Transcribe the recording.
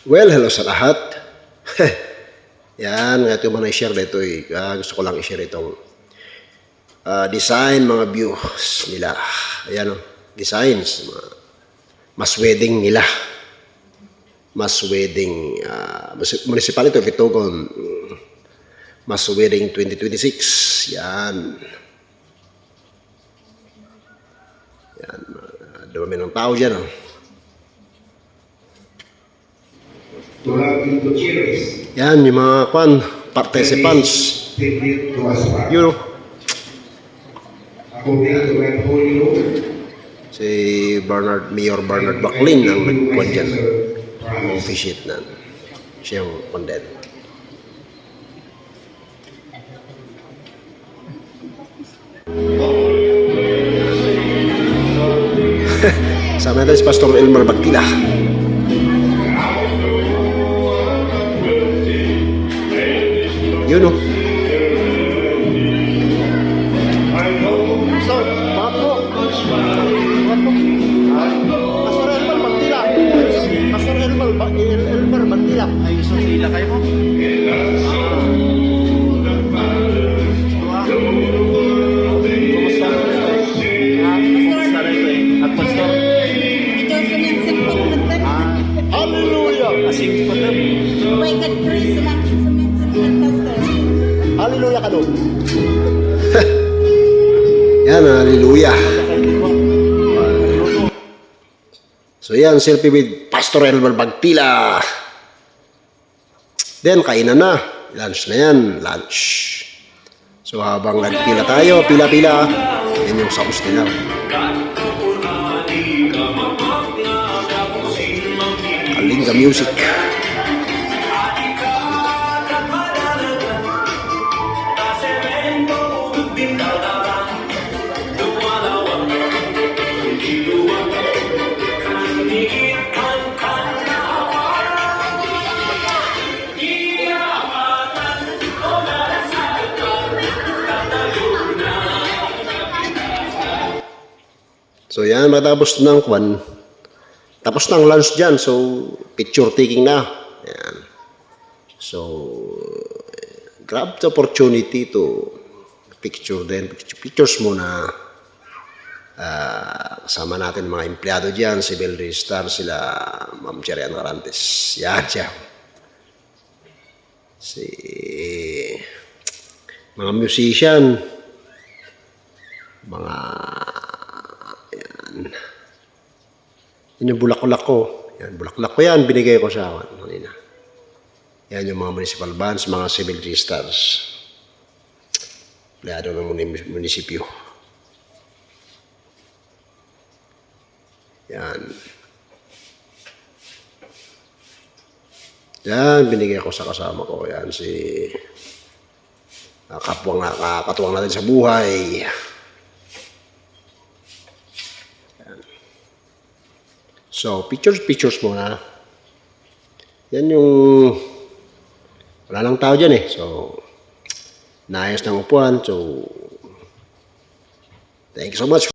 Well, hello sa lahat. Yan, ito yung mga na-share dito eh. Gusto ko lang i-share itong design, mga views nila. Ayan o, designs. Mas wedding nila. Mas wedding, municipality of Itogon. Mas wedding 2026. Yan. Yan, dumi ng tao dyan o. Yan, yung mga participants. Yun. Si Mayor Bernard Baclin ang nagkuhan dyan. Ang officiate na. Siya yung content. Sama natin si Pastor Elmer Bagtila. Yun o. So, bago. Pastor Elmer Bagtila. Pastor Elmer Bagtila. Ay, gusto nila kayo mo? Hallelujah ka doon. Yan, hallelujah. So yan, selfie with Pastor Elmer Bagtila. Then, kainan na. Lunch na yan, lunch. So habang nagpila tayo, pila-pila, yan yung saus nila. Kalinga Music. So yan, matapos ng kwan. Tapos ng lunch dyan. So, picture taking na. Yan. So, grab the opportunity to picture din. Pictures muna. Kasama natin mga empleyado dyan. Si Bel Ristar, sila Ma'am Cherian Carantes. Yan siya. Si mga musician. Mga yun yung bulaklak ko. Yan, bulaklak ko yan. Binigay ko sa akin. Yan yung mga municipal bands, mga civil registers. Pleyado ng munisipyo. Yan. Yan, binigay ko sa kasama ko. Yan, si katuwang natin sa buhay. So, pictures muna. Yan yung wala lang tao dyan eh. So, naayos ng upuan. So, thank you so much.